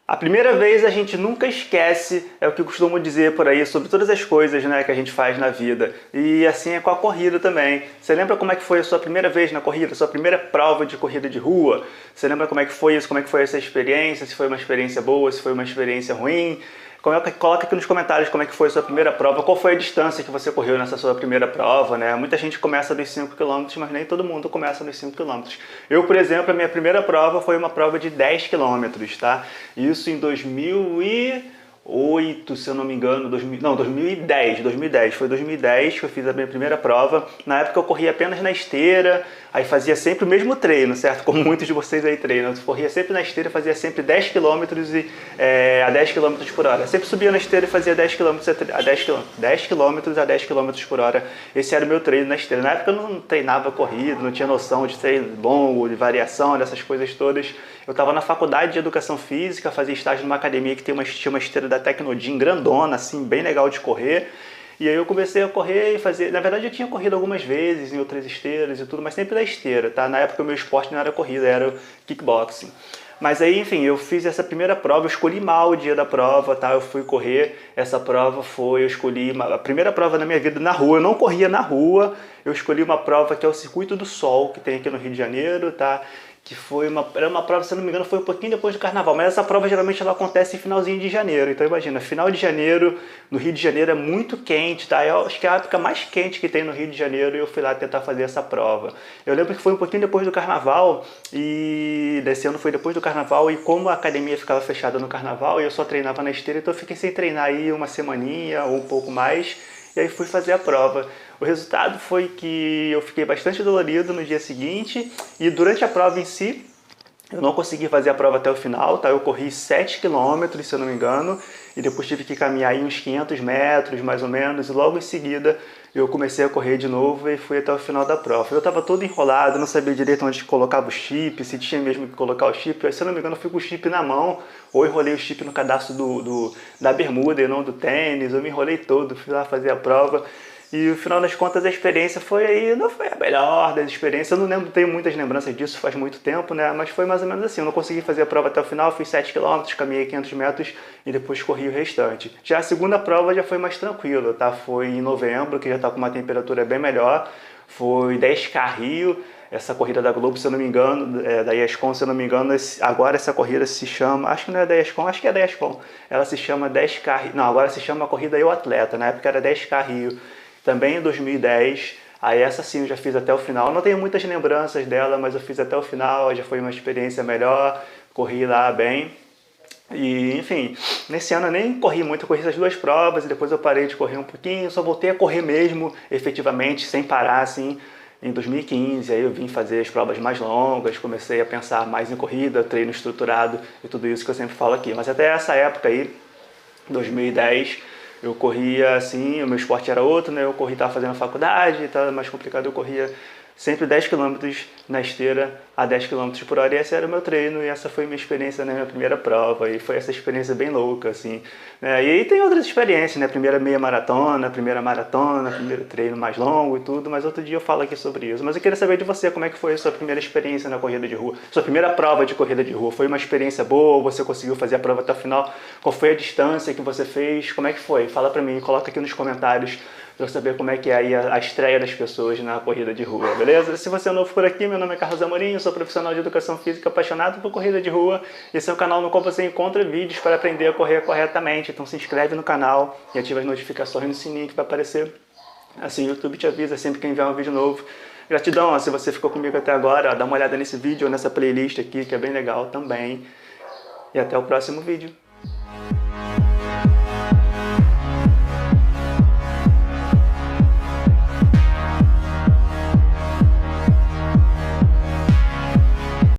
A primeira vez a gente nunca esquece, é o que costumo dizer por aí, sobre todas as coisas, né, que a gente faz na vida. E assim é com a corrida também. Você lembra como é que foi a sua primeira vez na corrida, a sua primeira prova de corrida de rua? Você lembra como é que foi isso, como é que foi essa experiência, se foi uma experiência boa, se foi uma experiência ruim? Coloca aqui nos comentários como é que foi a sua primeira prova, qual foi a distância que você correu nessa sua primeira prova, né? Muita gente começa dos 5 quilômetros, mas nem todo mundo começa dos 5 quilômetros. Eu, por exemplo, a minha primeira prova foi uma prova de 10 quilômetros, tá? Isso em 2008, se eu não me engano, 2010, foi 2010 que eu fiz a minha primeira prova. Na época eu corria apenas na esteira, aí fazia sempre o mesmo treino, certo? Como muitos de vocês aí treinam. Eu corria sempre na esteira, fazia sempre 10 km a 10 km por hora. Eu sempre subia na esteira e fazia 10 km a 10 km, 10 km a 10 km por hora. Esse era o meu treino na esteira. Na época eu não treinava corrida, não tinha noção de treino longo, de variação, dessas coisas todas. Eu estava na faculdade de Educação Física, fazia estágio numa academia que tinha uma esteira da Tecnogym grandona, assim, bem legal de correr. E aí eu comecei a correr e fazer... Na verdade eu tinha corrido algumas vezes em outras esteiras e tudo, mas sempre da esteira, tá? Na época o meu esporte não era corrida, era o kickboxing. Mas aí, enfim, eu fiz essa primeira prova, eu escolhi mal o dia da prova, tá? Eu fui correr, essa prova foi, eu escolhi a primeira prova na minha vida na rua, eu não corria na rua, eu escolhi uma prova que é o Circuito do Sol, que tem aqui no Rio de Janeiro, tá? Que era uma prova, se eu não me engano, foi um pouquinho depois do carnaval, mas essa prova geralmente ela acontece em finalzinho de janeiro, então imagina, final de janeiro, no Rio de Janeiro é muito quente, tá? Eu acho que é a época mais quente que tem no Rio de Janeiro e eu fui lá tentar fazer essa prova. Eu lembro que foi um pouquinho depois do carnaval, e desse ano foi depois do carnaval, e como a academia ficava fechada no carnaval e eu só treinava na esteira, então eu fiquei sem treinar aí uma semaninha ou um pouco mais, e aí fui fazer a prova. O resultado foi que eu fiquei bastante dolorido no dia seguinte e durante a prova em si, eu não consegui fazer a prova até o final, tá? Eu corri 7 quilômetros, se eu não me engano, e depois tive que caminhar aí uns 500 metros, mais ou menos, e logo em seguida eu comecei a correr de novo e fui até o final da prova. Eu estava todo enrolado, não sabia direito onde colocava o chip, se tinha mesmo que colocar o chip. Se eu não me engano, eu fui com o chip na mão, ou enrolei o chip no cadastro da bermuda e não do tênis, eu me enrolei todo, fui lá fazer a prova. E no final das contas a experiência foi aí, não foi a melhor das experiências, eu não lembro, tenho muitas lembranças disso, faz muito tempo, né? Mas foi mais ou menos assim, eu não consegui fazer a prova até o final, fiz 7 quilômetros, caminhei 500 metros e depois corri o restante. Já a segunda prova já foi mais tranquila, tá? Foi em novembro, que já tá com uma temperatura bem melhor, foi 10K Rio, essa corrida da Globo, se eu não me engano, da ESCOM, se eu não me engano, agora essa corrida se chama, acho que não é da ESCOM, acho que é da ESCOM, ela se chama 10K Rio, não, agora se chama Corrida Eu Atleta, na época era 10K Rio. Também em 2010, aí essa sim eu já fiz até o final, não tenho muitas lembranças dela, mas eu fiz até o final, já foi uma experiência melhor, corri lá bem. E enfim, nesse ano eu nem corri muito, eu corri essas duas provas e depois eu parei de correr um pouquinho, só voltei a correr mesmo, efetivamente, sem parar assim, em 2015, aí eu vim fazer as provas mais longas, comecei a pensar mais em corrida, treino estruturado e tudo isso que eu sempre falo aqui. Mas até essa época aí, 2010, eu corria assim, o meu esporte era outro, né? Eu corria, estava fazendo a faculdade, estava mais complicado, eu corria sempre 10 quilômetros na esteira a 10 quilômetros por hora, e esse era o meu treino, e essa foi minha experiência na minha primeira prova, e foi essa experiência bem louca, assim. Né? E aí tem outras experiências, né? Primeira meia maratona, primeiro treino mais longo e tudo, mas outro dia eu falo aqui sobre isso. Mas eu queria saber de você, como é que foi a sua primeira experiência na corrida de rua? Sua primeira prova de corrida de rua, foi uma experiência boa? Você conseguiu fazer a prova até o final? Qual foi a distância que você fez? Como é que foi? Fala pra mim, coloca aqui nos comentários para eu saber como é que é aí a estreia das pessoas na corrida de rua, beleza? Se você é novo por aqui, meu nome é Carlos Amorim, eu sou profissional de educação física apaixonado por corrida de rua. Esse é o canal no qual você encontra vídeos para aprender a correr corretamente. Então se inscreve no canal e ativa as notificações no sininho que vai aparecer. Assim o YouTube te avisa sempre que enviar um vídeo novo. Gratidão, ó, se você ficou comigo até agora, ó, dá uma olhada nesse vídeo ou nessa playlist aqui que é bem legal também. E até o próximo vídeo.